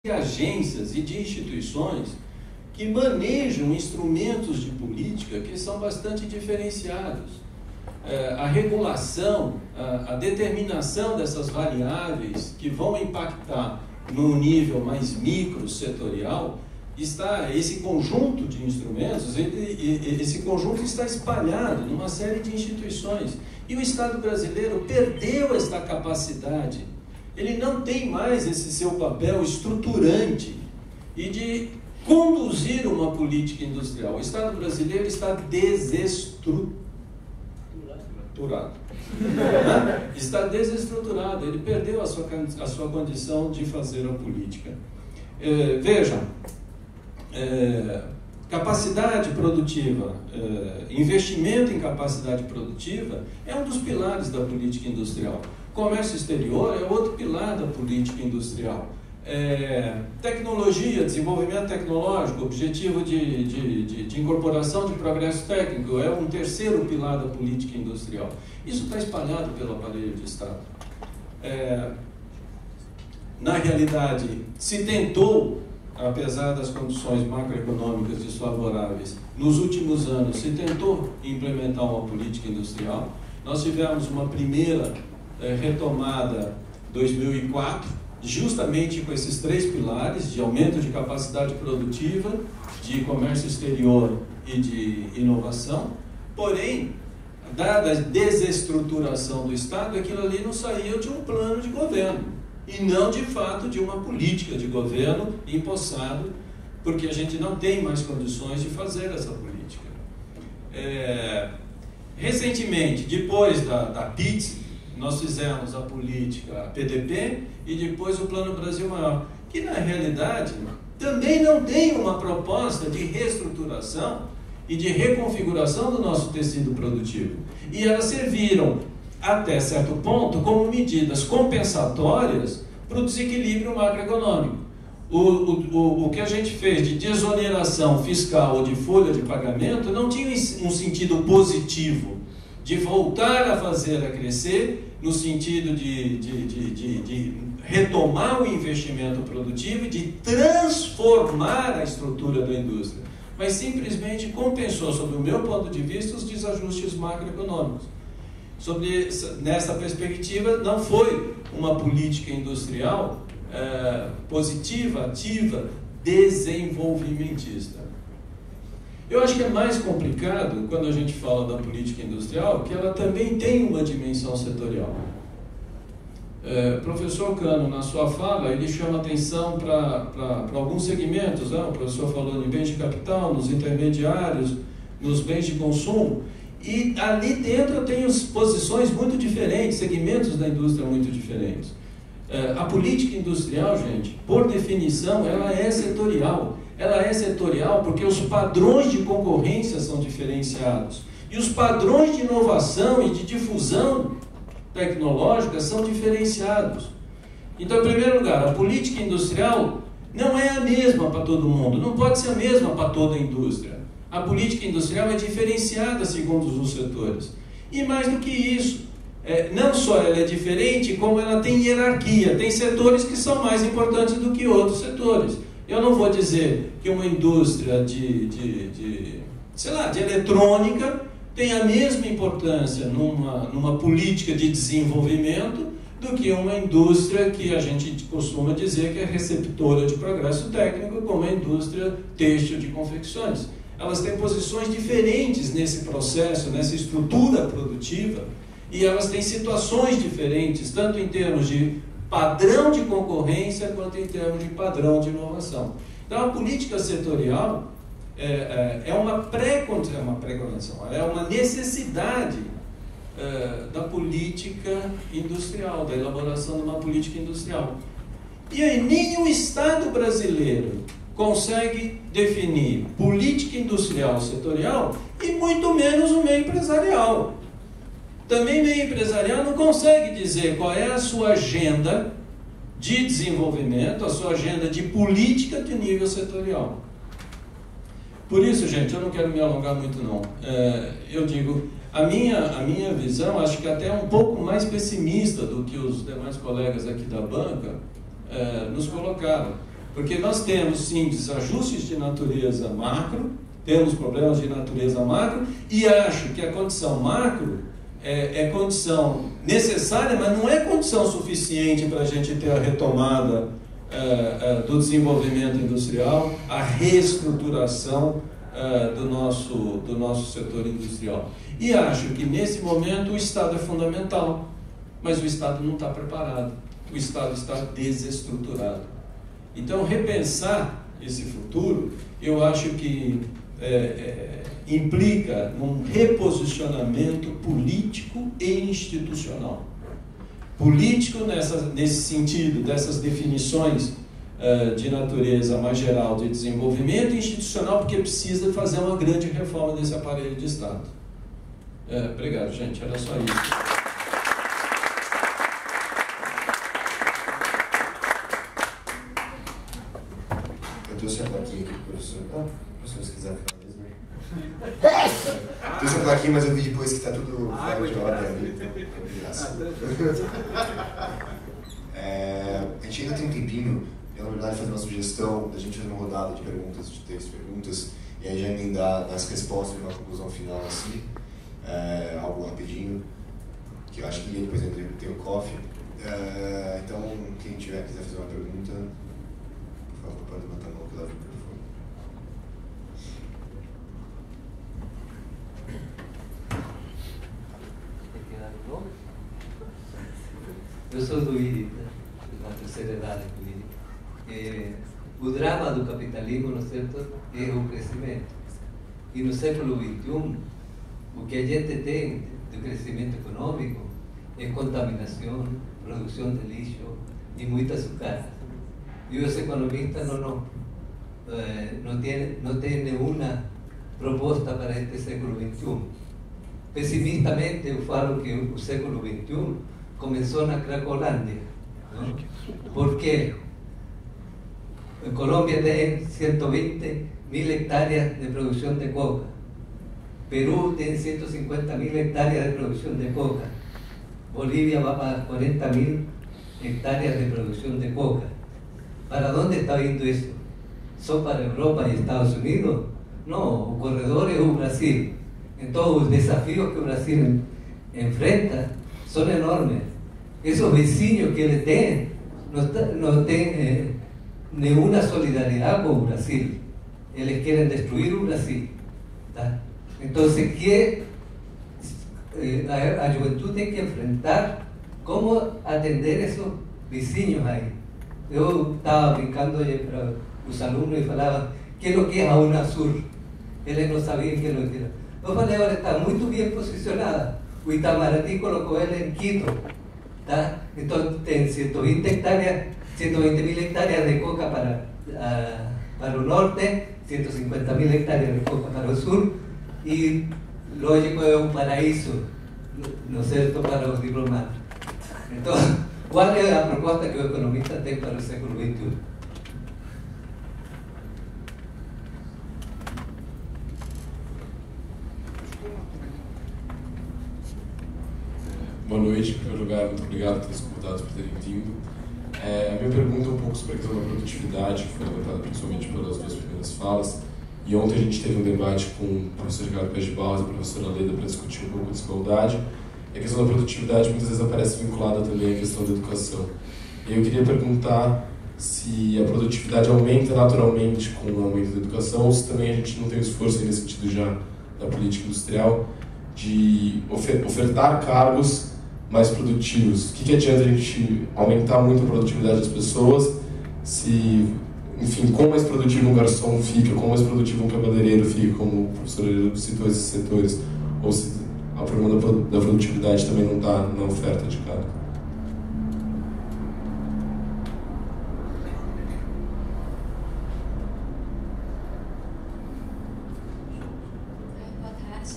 de agências e de instituições que manejam instrumentos de política que são bastante diferenciados. A regulação, a determinação dessas variáveis que vão impactar no nível mais micro-setorial, esse conjunto de instrumentos, esse conjunto está espalhado numa série de instituições. E o Estado brasileiro perdeu esta capacidade. Ele não tem mais esse seu papel estruturante e de conduzir uma política industrial. O Estado brasileiro está desestruturado. Está desestruturado, ele perdeu a sua condição de fazer a política. Veja, capacidade produtiva, investimento em capacidade produtiva é um dos pilares da política industrial. Comércio exterior é outro pilar da política industrial. Tecnologia, desenvolvimento tecnológico, objetivo de incorporação de progresso técnico é um terceiro pilar da política industrial. Isso está espalhado pelo aparelho de Estado. Na realidade, se tentou, apesar das condições macroeconômicas desfavoráveis, nos últimos anos se tentou implementar uma política industrial. Nós tivemos uma primeira retomada em 2004, justamente com esses três pilares de aumento de capacidade produtiva, de comércio exterior e de inovação. Porém, dada a desestruturação do Estado, aquilo ali não saía de um plano de governo e não, de fato, de uma política de governo empossado, porque a gente não tem mais condições de fazer essa política. Recentemente, depois da PITS, nós fizemos a política a PDP e depois o Plano Brasil Maior, que na realidade também não tem uma proposta de reestruturação e de reconfiguração do nosso tecido produtivo. E elas serviram, até certo ponto, como medidas compensatórias para o desequilíbrio macroeconômico. O que a gente fez de desoneração fiscal ou de folha de pagamento não tinha um sentido positivo de voltar a fazer a crescer, no sentido de retomar o investimento produtivo e de transformar a estrutura da indústria, mas simplesmente compensou, sob o meu ponto de vista, os desajustes macroeconômicos. Nessa perspectiva, não foi uma política industrial positiva, ativa, desenvolvimentista. Eu acho que é mais complicado quando a gente fala da política industrial, que ela também tem uma dimensão setorial. O professor Cano, na sua fala, ele chama atenção para alguns segmentos, né? O professor falou em bens de capital, nos intermediários, nos bens de consumo, e ali dentro eu tenho posições muito diferentes, segmentos da indústria muito diferentes. A política industrial, gente, por definição, ela é setorial. Ela é setorial porque os padrões de concorrência são diferenciados. E os padrões de inovação e de difusão tecnológica são diferenciados. Então, em primeiro lugar, a política industrial não é a mesma para todo mundo, não pode ser a mesma para toda a indústria. A política industrial é diferenciada segundo os setores. E mais do que isso, não só ela é diferente, como ela tem hierarquia. Tem setores que são mais importantes do que outros setores. Eu não vou dizer que uma indústria de eletrônica tem a mesma importância numa política de desenvolvimento do que uma indústria que a gente costuma dizer que é receptora de progresso técnico, como a indústria têxtil de confecções. Elas têm posições diferentes nesse processo, nessa estrutura produtiva, e elas têm situações diferentes, tanto em termos de padrão de concorrência quanto em termos de padrão de inovação. Então, a política setorial é uma pré-condição, é uma necessidade da política industrial, da elaboração de uma política industrial. E aí, nem o Estado brasileiro consegue definir política industrial setorial e muito menos o meio empresarial. Também o meio empresarial não consegue dizer qual é a sua agenda de desenvolvimento, a sua agenda de política de nível setorial. Por isso, gente, eu não quero me alongar muito não. Eu digo, a minha visão, acho que até é um pouco mais pessimista do que os demais colegas aqui da banca nos colocaram. Porque nós temos, sim, desajustes de natureza macro, temos problemas de natureza macro, e acho que a condição macro é condição necessária, mas não é condição suficiente para a gente ter a retomada do desenvolvimento industrial, a reestruturação do nosso setor industrial. E acho que nesse momento o Estado é fundamental, mas o Estado não está preparado, o Estado está desestruturado. Então, repensar esse futuro, eu acho que implica num reposicionamento político e institucional. Político nesse sentido, dessas definições de natureza mais geral de desenvolvimento, e institucional porque precisa fazer uma grande reforma desse aparelho de Estado. Obrigado, gente. Era só isso. Eu trouxe a plaquinha aqui pro professor. Professor, se quiser ficar mesmo. Trouxe a plaquinha, mas eu vi depois que está tudo fora de ordem ali. A gente ainda tem um tempinho, eu na verdade fazer uma sugestão da gente fazer uma rodada de perguntas, de 3 perguntas, e aí já emendar nas respostas e uma conclusão final assim, algo rapidinho, que eu acho que depois tem o coffee. Então, quem quiser fazer uma pergunta, por favor, pode levantar a mão que eu levo o microfone. Eu sou do IRI, da terceira idade do IRI. O drama do capitalismo, não é certo, é o crescimento. E no século XXI, o que a gente tem de crescimento econômico é contaminação, produção de lixo e muita açúcar. E os economistas não têm nenhuma proposta para este século XXI. Pessimistamente, eu falo que o século XXI começou na Cracolândia, não? Porque a Colômbia tem 120 mil hectáreas de produção de coca, Peru tem 150 mil hectáreas de produção de coca, Bolívia vai para 40 mil hectáreas de produção de coca. ¿Para onde está indo isso? Só para a Europa e Estados Unidos? Não, o corredor é o Brasil. Então, os desafios que o Brasil enfrenta são enormes. Esses vizinhos que ele tem não têm nenhuma solidariedade com o Brasil. Eles querem destruir o Brasil. Tá? Então, a juventude tem que enfrentar como atender esses vizinhos aí. Eu estava brincando para os alunos e falava que é o que é a UNASUR. Eles não sabiam que é o que era. Eu falei, olha, está muito bem posicionada. O Itamaraty colocou ela em Quito. Tá? Então tem 120 mil hectáreas de coca para o norte, 150 mil hectáreas de coca para o sul, e lógico é um paraíso, não é certo, para os diplomatas. Então, qual é a proposta que o economista tem para o século XXI? Boa noite, em primeiro lugar, muito obrigado a todos os convidados por terem vindo. A minha pergunta é um pouco sobre a questão da produtividade, que foi levantada principalmente pelas 2 primeiras falas. E ontem a gente teve um debate com o professor Ricardo Pérez de Barros e a professora Leda para discutir um pouco a desigualdade. E a questão da produtividade muitas vezes aparece vinculada também à questão da educação. E eu queria perguntar se a produtividade aumenta naturalmente com o aumento da educação, ou se também a gente não tem um esforço nesse sentido já da política industrial de ofertar cargos mais produtivos. O que adianta a gente aumentar muito a produtividade das pessoas se, enfim, quão mais produtivo um garçom fica, quão mais produtivo um cabeleireiro fica, como o professor citou esses setores, ou se o problema da produtividade também não está na oferta de carga. Boa tarde.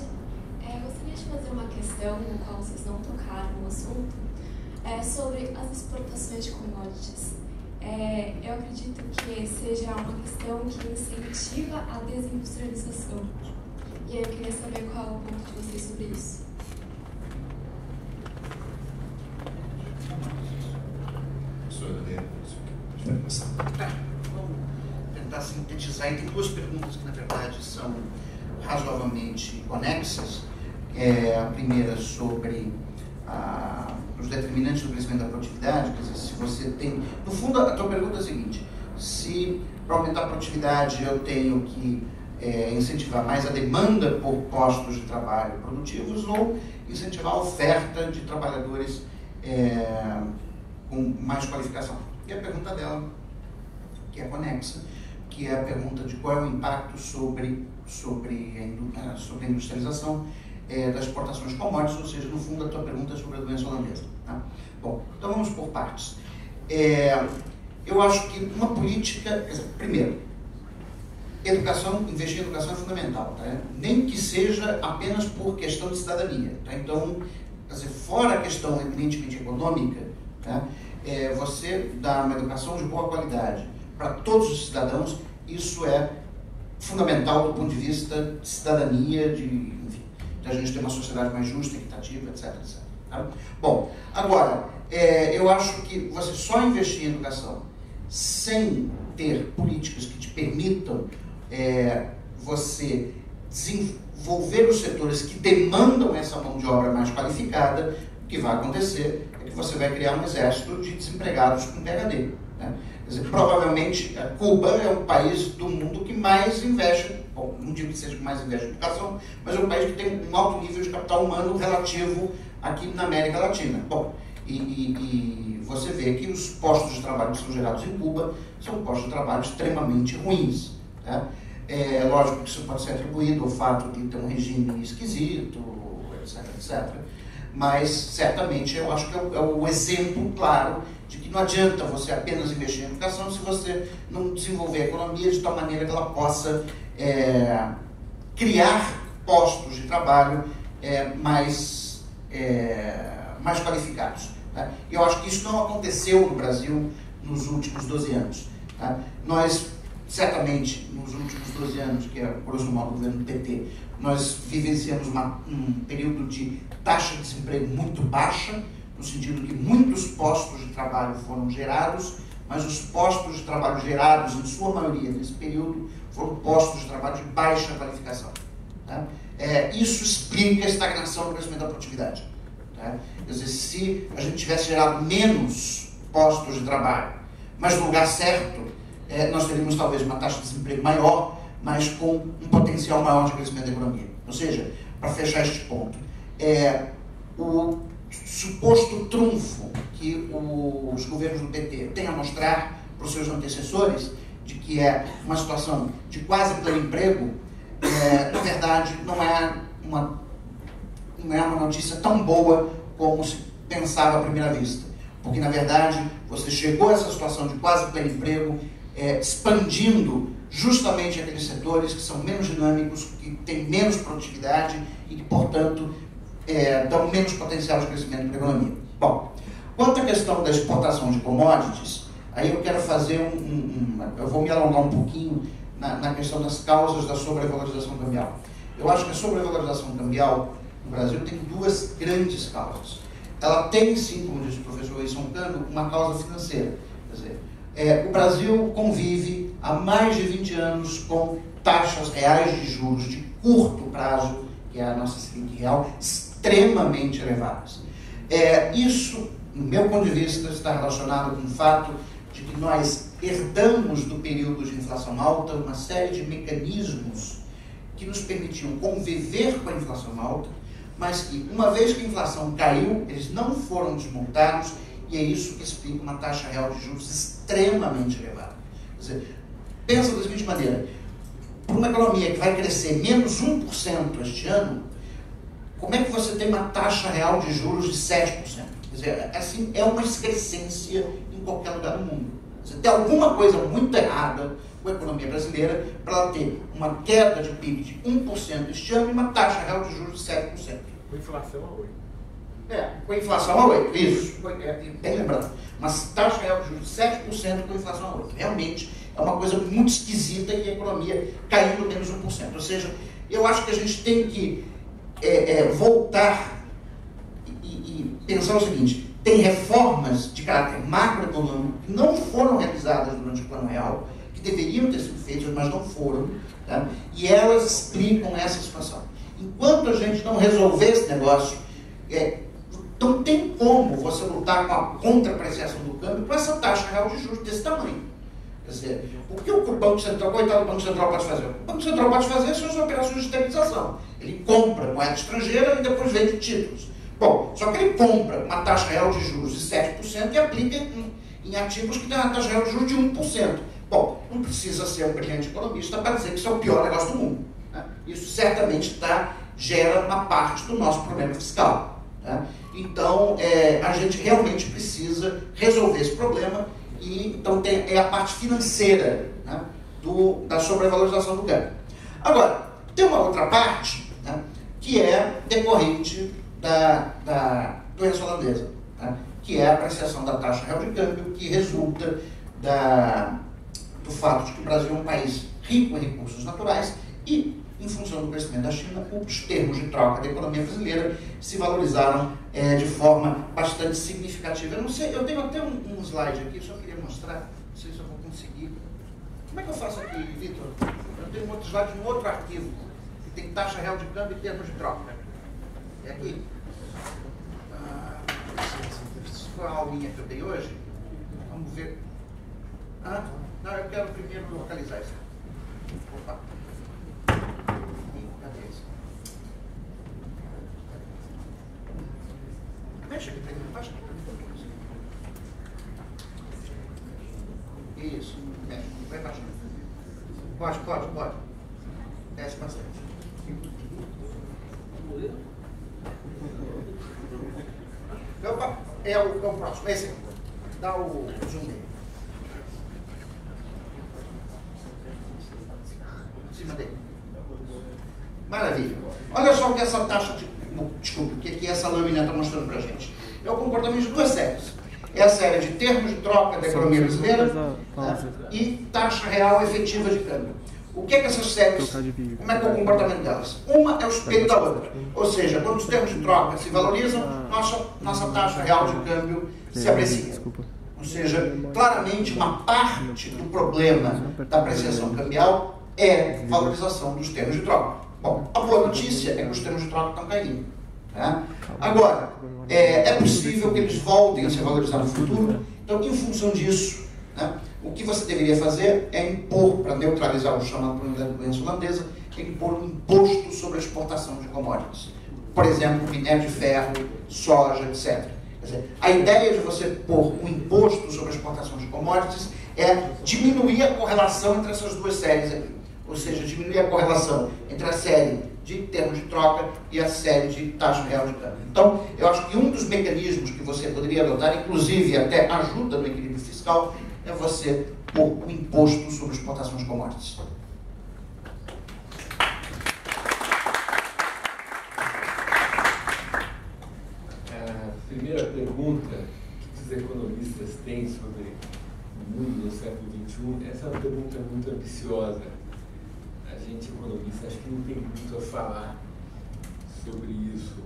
Gostaria de fazer uma questão no qual vocês não tocaram no assunto, sobre as exportações de commodities. Eu acredito que seja uma questão que incentiva a desindustrialização. E aí eu queria saber qual é o ponto de vocês sobre isso. Professora Leda, pode começar. tentar sintetizar, e tem duas perguntas que, na verdade, são razoavelmente conexas. A primeira sobre os determinantes do crescimento da produtividade, quer dizer, se você tem... No fundo, a tua pergunta é a seguinte: se para aumentar a produtividade eu tenho que incentivar mais a demanda por postos de trabalho produtivos ou incentivar a oferta de trabalhadores com mais qualificação. E a pergunta dela, que é conexa, que é a pergunta de qual é o impacto sobre a industrialização das exportações de commodities, ou seja, no fundo a tua pergunta é sobre a doença holandesa. Tá? Bom, então vamos por partes. Eu acho que uma política, quer dizer, primeiro, investir em educação é fundamental, tá? Nem que seja apenas por questão de cidadania. Tá? Então, quer dizer, fora a questão eminentemente econômica, tá? Você dar uma educação de boa qualidade para todos os cidadãos, isso é fundamental do ponto de vista de cidadania, de a gente ter uma sociedade mais justa, equitativa, etc. etc. Tá? Bom, agora, eu acho que você só investir em educação sem ter políticas que te permitam você desenvolver os setores que demandam essa mão de obra mais qualificada, o que vai acontecer é que você vai criar um exército de desempregados com PhD. Né? Quer dizer, provavelmente, Cuba é o país do mundo que mais investe, bom, não digo que seja que mais investe em educação, mas é um país que tem um alto nível de capital humano relativo aqui na América Latina. Bom, e você vê que os postos de trabalho que são gerados em Cuba são postos de trabalho extremamente ruins. Tá? É lógico que isso pode ser atribuído ao fato de ter um regime esquisito, etc, etc. Mas, certamente, eu acho que é o exemplo claro de que não adianta você apenas investir em educação se você não desenvolver a economia de tal maneira que ela possa criar postos de trabalho mais qualificados. Tá? E eu acho que isso não aconteceu no Brasil nos últimos 12 anos. Tá? Nós, certamente, nos últimos 12 anos, que é, grosso modo, o governo do PT, nós vivenciamos um período de taxa de desemprego muito baixa, no sentido que muitos postos de trabalho foram gerados, mas os postos de trabalho gerados, em sua maioria, nesse período, foram postos de trabalho de baixa qualificação. Tá? Isso explica a estagnação do crescimento da produtividade. Tá? Quer dizer, se a gente tivesse gerado menos postos de trabalho, mas no lugar certo, nós teríamos talvez uma taxa de desemprego maior, mas com um potencial maior de crescimento da economia. Ou seja, para fechar este ponto, o suposto trunfo que os governos do PT têm a mostrar para os seus antecessores, de que é uma situação de quase pleno emprego, na verdade não é uma notícia tão boa como se pensava à primeira vista. Porque, na verdade, você chegou a essa situação de quase pleno emprego expandindo justamente aqueles setores que são menos dinâmicos, que têm menos produtividade e que, portanto, dão menos potencial de crescimento para a economia. Bom, quanto à questão da exportação de commodities, aí eu quero fazer eu vou me alongar um pouquinho na questão das causas da sobrevalorização cambial. Eu acho que a sobrevalorização cambial no Brasil tem duas grandes causas. Ela tem, sim, como disse o professor Wilson Cano, uma causa financeira. Quer dizer, o Brasil convive há mais de 20 anos com taxas reais de juros de curto prazo, que é a nossa Selic real, extremamente elevadas. Isso, no meu ponto de vista, está relacionado com o fato de que nós herdamos do período de inflação alta uma série de mecanismos que nos permitiam conviver com a inflação alta, mas que, uma vez que a inflação caiu, eles não foram desmontados, e é isso que explica uma taxa real de juros extremamente elevada. Quer dizer, pensa da seguinte maneira: para uma economia que vai crescer menos 1% este ano, como é que você tem uma taxa real de juros de 7%? Quer dizer, assim, é uma excrescência em qualquer lugar do mundo. Quer dizer, tem alguma coisa muito errada com a economia brasileira para ela ter uma queda de PIB de 1% este ano e uma taxa real de juros de 7%. Com inflação a 8%. Com inflação a 8%, isso. Bem lembrado. Mas taxa real de juros de 7% com inflação a 8%. Realmente é uma coisa muito esquisita e a economia caindo menos 1%. Ou seja, eu acho que a gente tem que voltar e pensar o seguinte: tem reformas de caráter macroeconômico que não foram realizadas durante o Plano Real, que deveriam ter sido feitas, mas não foram, tá? E elas explicam essa situação. Enquanto a gente não resolver esse negócio, não tem como você lutar com a contrapreciação do câmbio com essa taxa real de juros desse tamanho. Quer dizer, o que o Banco Central, coitado do Banco Central, pode fazer? O Banco Central pode fazer são as operações de estabilização. Ele compra moeda estrangeira e depois vende títulos. Bom, só que ele compra uma taxa real de juros de 7% e aplica em ativos que têm uma taxa real de juros de 1%. Bom, não precisa ser um brilhante economista para dizer que isso é o pior negócio do mundo, né? Isso certamente gera uma parte do nosso problema fiscal, né? Então, a gente realmente precisa resolver esse problema e então é a parte financeira, né, da sobrevalorização do câmbio. Agora, tem uma outra parte, né, que é decorrente da doença holandesa, né, que é a apreciação da taxa real de câmbio, que resulta do fato de que o Brasil é um país rico em recursos naturais e, em função do crescimento da China, os termos de troca da economia brasileira se valorizaram de forma bastante significativa. Eu não sei, eu tenho até um slide aqui, só queria mostrar, não sei se eu vou conseguir. Como é que eu faço aqui, Vitor? Eu tenho um outro slide de um outro arquivo, que tem taxa real de câmbio e termos de troca. É aqui. Qual a aulinha que eu dei hoje? Vamos ver. Não, eu quero primeiro localizar isso. Opa. Cadê isso? Deixa aqui, baixa aqui. Isso, vai baixando. Pode. Desce bastante. Opa, é o próximo, esse aqui. Dá o zoom dele. Em cima dele. Maravilha. Olha só o que essa taxa desculpe, o que essa lâmina está mostrando para a gente. É o comportamento de duas séries. É a série de termos de troca da economia brasileira, né, e taxa real efetiva de câmbio. O que é que essas séries, como é que é o comportamento delas? Uma é o espelho da outra. Ou seja, quando os termos de troca se valorizam, nossa taxa real de câmbio se aprecia. Ou seja, claramente uma parte do problema da apreciação cambial é valorização dos termos de troca. Bom, a boa notícia é que os termos de troca estão caindo, né? Agora, é possível que eles voltem a se valorizar no futuro. Então, em função disso, né, o que você deveria fazer é impor, para neutralizar o chamado problema da doença holandesa, impor um imposto sobre a exportação de commodities. Por exemplo, minério de ferro, soja, etc. Quer dizer, a ideia de você pôr um imposto sobre a exportação de commodities é diminuir a correlação entre essas duas séries aqui. Ou seja, diminuir a correlação entre a série de termos de troca e a série de taxa real de câmbio. Então, eu acho que um dos mecanismos que você poderia adotar, inclusive até ajuda no equilíbrio fiscal, é você pôr um imposto sobre exportação de commodities. A primeira pergunta que os economistas têm sobre o mundo no século XXI, essa é uma pergunta muito ambiciosa. A gente, economista, acho que não tem muito a falar sobre isso.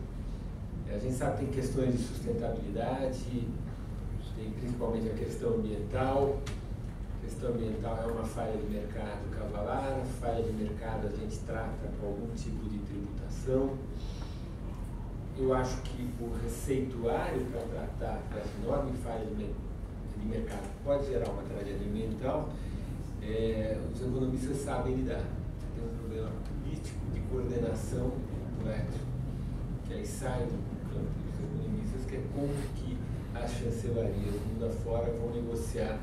A gente sabe que tem questões de sustentabilidade, tem principalmente a questão ambiental. A questão ambiental é uma falha de mercado cavalar, a falha de mercado a gente trata com algum tipo de tributação. Eu acho que o receituário para tratar dessa enorme falha de mercado pode gerar uma tragédia ambiental. Os economistas sabem lidar. Tem um problema político de coordenação complexo, que aí sai do campo dos economistas, que é como que as chancelarias do mundo afora vão negociar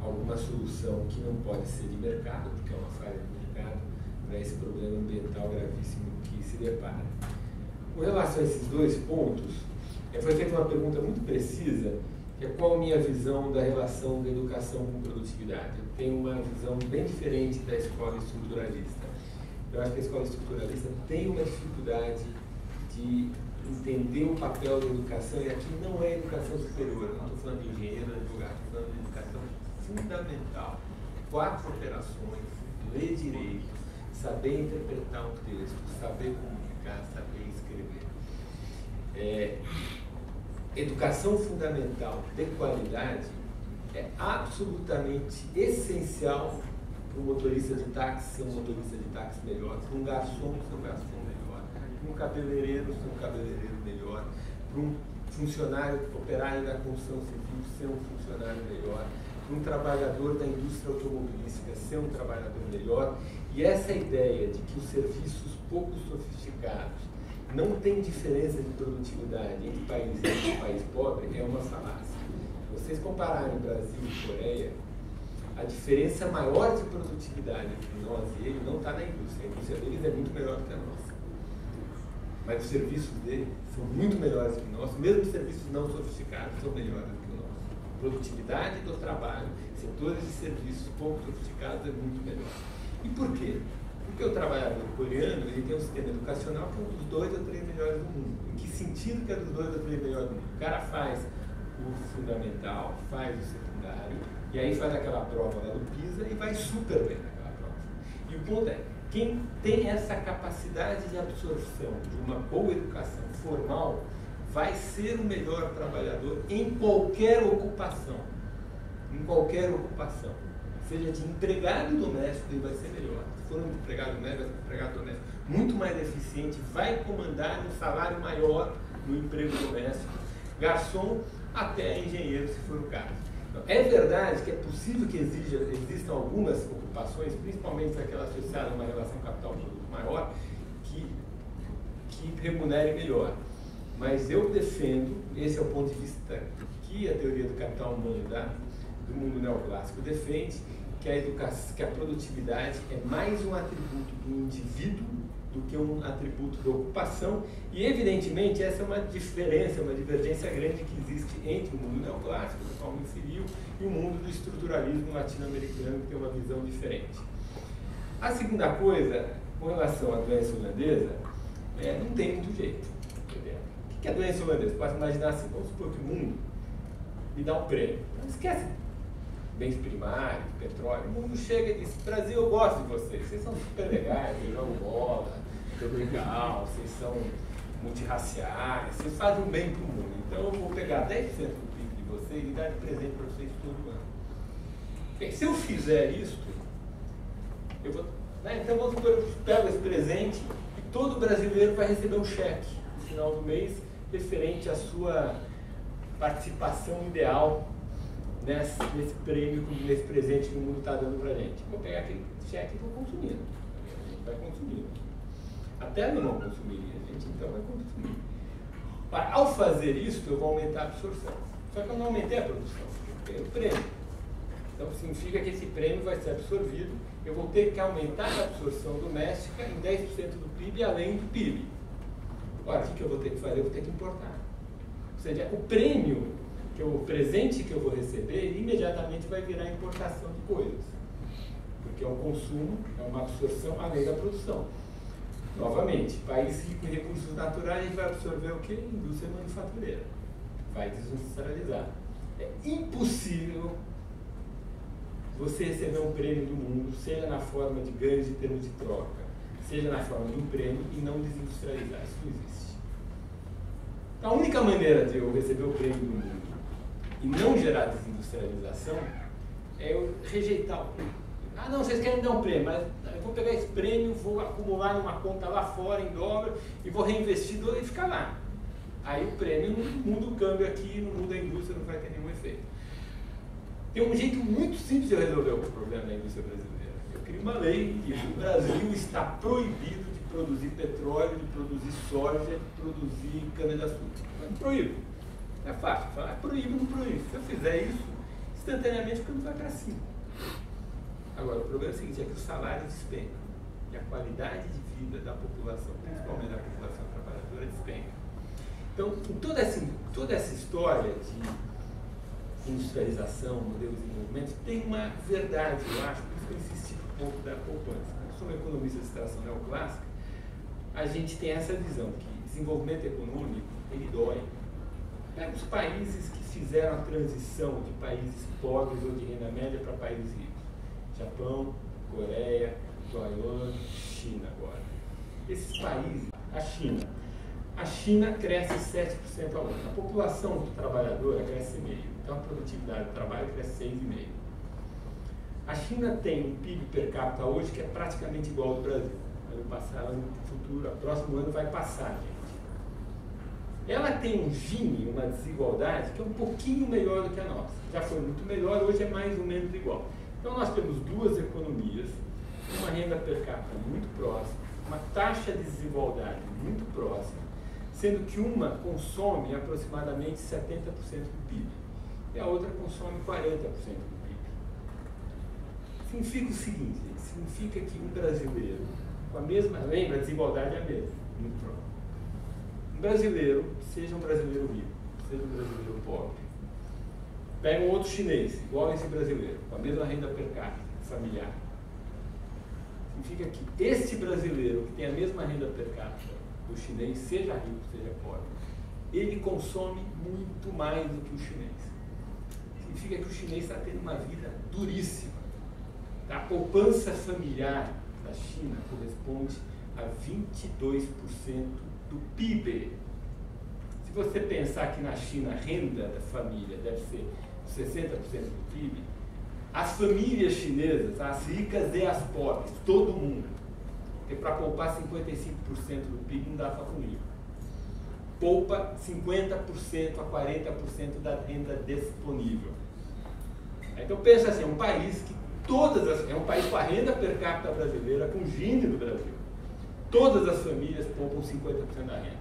alguma solução que não pode ser de mercado, porque é uma falha de mercado, para esse problema ambiental gravíssimo que se depara. Com relação a esses dois pontos, foi feita uma pergunta muito precisa, que é qual a minha visão da relação da educação com produtividade. Eu tenho uma visão bem diferente da escola estruturalista. Eu acho que a escola estruturalista tem uma dificuldade de entender o papel da educação, e aqui não é educação superior, não estou falando de engenheiro, de advogado, estou falando de educação fundamental. 4 operações: ler direito, saber interpretar um texto, saber comunicar, saber escrever. Educação fundamental de qualidade É absolutamente essencial para um motorista de táxi ser um motorista de táxi melhor, para um garçom ser um garçom melhor, para um cabeleireiro ser um cabeleireiro melhor, para um funcionário operário da construção civil ser um funcionário melhor, para um trabalhador da indústria automobilística ser um trabalhador melhor. E essa ideia de que os serviços pouco sofisticados não tem diferença de produtividade entre país rico e país pobre é uma falácia. Se vocês compararem Brasil e Coreia, a diferença maior de produtividade entre nós e eles não está na indústria. A indústria deles é muito melhor que a nossa. Mas os serviços deles são muito melhores que o nosso, mesmo os serviços não sofisticados são melhores do que o nosso. A produtividade do trabalho, setores de serviços pouco sofisticados é muito melhor. E por quê? Porque o trabalhador coreano ele tem um sistema educacional que é um dos 2 ou 3 melhores do mundo. Em que sentido que é dos 2 ou 3 melhores do mundo? O cara faz o fundamental, faz o secundário, e aí faz aquela prova lá do PISA e vai super bem naquela prova. E o ponto é, quem tem essa capacidade de absorção de uma boa educação formal vai ser o melhor trabalhador em qualquer ocupação. Em qualquer ocupação. Seja de empregado doméstico, ele vai ser melhor. Se for um empregado doméstico muito mais eficiente, vai comandar um salário maior no emprego doméstico. Garçom até engenheiro, se for o caso. Então, é verdade que é possível que existam algumas ocupações, principalmente aquelas associadas a uma relação capital-produto maior, que remunerem melhor. Mas eu defendo, esse é o ponto de vista que a teoria do capital humano do mundo neoclássico defende, que a produtividade é mais um atributo do indivíduo do que um atributo da ocupação, e evidentemente essa é uma diferença, uma divergência grande que existe entre o mundo neoclássico, do qual me inseriu, e o mundo do estruturalismo latino-americano, que tem uma visão diferente. A segunda coisa, com relação à doença holandesa, não tem muito jeito. O que é a doença holandesa? Pode imaginar assim, vamos supor que o mundo me dá um prêmio. Não esquece bens primários, petróleo, o mundo chega e diz, Brasil, eu gosto de vocês são super legais, eu jogo bola, eu legal, vocês são multirraciais, vocês fazem um bem para o mundo, então eu vou pegar 10% do PIB de vocês e dar de presente para vocês todo ano. Bem, se eu fizer isso, eu vou, então vamos supor, eu pego esse presente e todo brasileiro vai receber um cheque no final do mês referente à sua participação ideal nesse prêmio, nesse presente que o mundo está dando para a gente. Vou pegar aquele cheque e vou consumindo. A gente vai consumindo. Até eu não consumiria, a gente então vai consumir. Ao fazer isso, eu vou aumentar a absorção. Só que eu não aumentei a produção, eu tenho o prêmio. Então significa que esse prêmio vai ser absorvido, eu vou ter que aumentar a absorção doméstica em 10% do PIB, além do PIB. Ora, o que eu vou ter que fazer? Eu vou ter que importar. Ou seja, o prêmio, o presente que eu vou receber, imediatamente vai virar importação de coisas. Porque é um consumo, é uma absorção além da produção. Novamente, país rico em recursos naturais, a gente vai absorver o quê? Indústria manufatureira. Vai desindustrializar. É impossível você receber um prêmio do mundo, seja na forma de ganhos em termos de troca, seja na forma de um prêmio, e não desindustrializar. Isso não existe. A única maneira de eu receber o prêmio do mundo e não gerar desindustrialização é eu rejeitar o prêmio. Ah, não, vocês querem me dar um prêmio, mas eu vou pegar esse prêmio, vou acumular numa conta lá fora em dólar e vou reinvestir e ficar lá. Aí o prêmio não muda o câmbio aqui, não muda a indústria, não vai ter nenhum efeito. Tem um jeito muito simples de resolver o problema da indústria brasileira. Eu crio uma lei que o Brasil está proibido de produzir petróleo, de produzir soja, de produzir cana-de-açúcar. Eu proíbo. É fácil falar, proíbo, não proíbo. Se eu fizer isso, instantaneamente o câmbio vai para cima. Agora, o problema é o seguinte, é que os salários despencam e a qualidade de vida da população, principalmente da população trabalhadora, despenca. Então, toda essa história de industrialização, modelo de desenvolvimento, tem uma verdade, eu acho, por isso que eu insisti um pouco da poupança. Eu sou um economista de extração neoclássica, a gente tem essa visão que desenvolvimento econômico, ele dói. Pega os países que fizeram a transição de países pobres ou de renda média para países ricos. Japão, Coreia, Taiwan, China agora. Esses países, a China cresce 7% ao ano. A população trabalhadora cresce meio. Então a produtividade do trabalho cresce 6,5%. A China tem um PIB per capita hoje que é praticamente igual ao do Brasil. Ano passado, no futuro, próximo ano vai passar, gente. Ela tem um Gini, uma desigualdade, que é um pouquinho melhor do que a nossa. Já foi muito melhor, hoje é mais ou menos igual. Então nós temos duas economias, uma renda per capita muito próxima, uma taxa de desigualdade muito próxima, sendo que uma consome aproximadamente 70% do PIB e a outra consome 40% do PIB. Significa o seguinte, gente, significa que um brasileiro, com a mesma, lembra, a desigualdade é a mesma, muito próxima. Um brasileiro, seja um brasileiro rico, seja um brasileiro pobre, pega um outro chinês, igual a esse brasileiro, com a mesma renda per capita, familiar. Significa que este brasileiro, que tem a mesma renda per capita do chinês, seja rico, seja pobre, ele consome muito mais do que o chinês. Significa que o chinês está tendo uma vida duríssima. A poupança familiar da China corresponde a 22% do PIB. Se você pensar que na China a renda da família deve ser 60% do PIB, as famílias chinesas, as ricas e as pobres, todo mundo, porque para poupar 55% do PIB não dá para comigo. Poupa 50% a 40% da renda disponível. Então pensa assim, é um país que é um país com a renda per capita brasileira, com o Gini do Brasil. Todas as famílias poupam 50% da renda.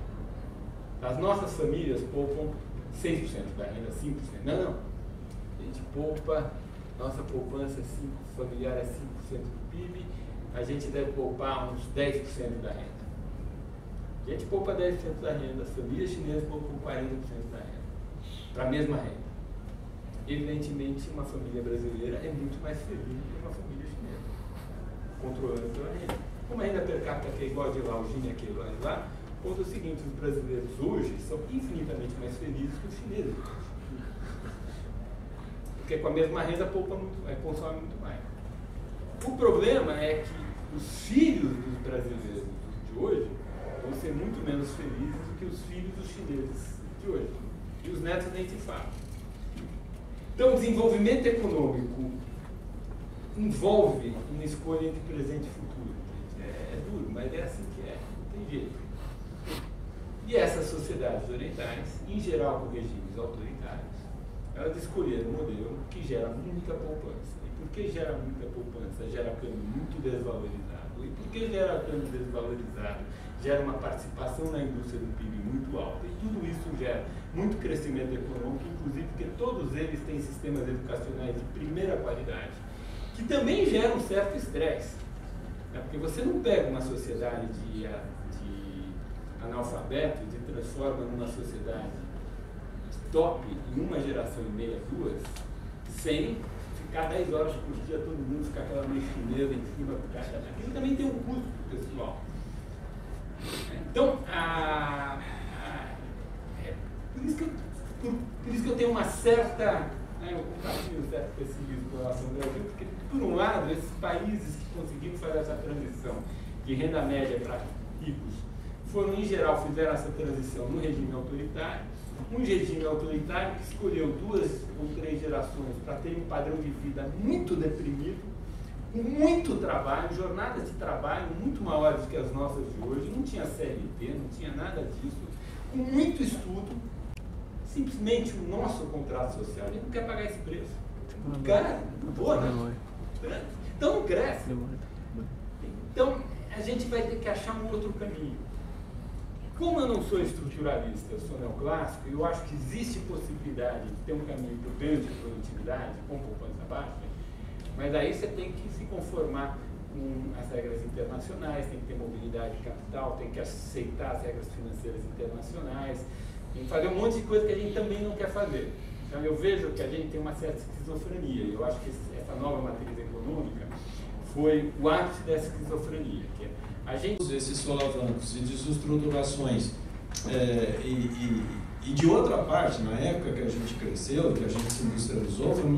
As nossas famílias poupam 6% da renda, 5%. Não. A gente poupa, nossa poupança familiar é 5% do PIB, a gente deve poupar uns 10% da renda. A gente poupa 10% da renda, as famílias chinesas poupam 40% da renda, para a mesma renda. Evidentemente, uma família brasileira é muito mais feliz do que uma família chinesa, controlando pela renda. Como a renda per capita que é igual de lá, o Gini aqui é igual de lá, ponto seguinte, os brasileiros hoje são infinitamente mais felizes que os chineses. Porque com a mesma renda consome muito mais. O problema é que os filhos dos brasileiros de hoje vão ser muito menos felizes do que os filhos dos chineses de hoje. E os netos nem se falam. Então, o desenvolvimento econômico envolve uma escolha entre presente e futuro. É duro, mas é assim que é, não tem jeito. E essas sociedades orientais, em geral com regimes autoritários, elas escolheram um modelo que gera muita poupança. E por que gera muita poupança? Gera câmbio muito desvalorizado. E por que gera câmbio desvalorizado? Gera uma participação na indústria do PIB muito alta. E tudo isso gera muito crescimento econômico, inclusive porque todos eles têm sistemas educacionais de primeira qualidade, que também geram um certo estresse. Né? Porque você não pega uma sociedade de analfabetos e transforma numa sociedade top em uma geração e meia, duas, sem ficar 10 horas por dia, todo mundo ficar aquela meio chinesa em cima do caixa. Aquilo também tem um custo pessoal. Então, por isso que eu tenho uma certa, eu compartilho um certo pessimismo com relação ao Brasil, porque, por um lado, esses países que conseguiram fazer essa transição de renda média para ricos, foram, em geral, fizeram essa transição no regime autoritário, um regime autoritário que escolheu 2 ou 3 gerações para ter um padrão de vida muito deprimido, com muito trabalho, jornadas de trabalho muito maiores que as nossas de hoje, não tinha CLT, não tinha nada disso, com muito estudo, simplesmente o nosso contrato social, a gente não quer pagar esse preço. Cara, boa, né? Então não cresce. Então a gente vai ter que achar um outro caminho. Como eu não sou estruturalista, eu sou neoclássico, eu acho que existe possibilidade de ter um caminho por ganho de produtividade, com poupança baixa, mas aí você tem que se conformar com as regras internacionais, tem que ter mobilidade de capital, tem que aceitar as regras financeiras internacionais, tem que fazer um monte de coisa que a gente também não quer fazer. Então eu vejo que a gente tem uma certa esquizofrenia, e eu acho que essa nova matriz econômica foi o ápice dessa esquizofrenia, que é a gente... Esses solavancos e desestruturações e de outra parte, na época que a gente cresceu, que a gente se industrializou, foi uma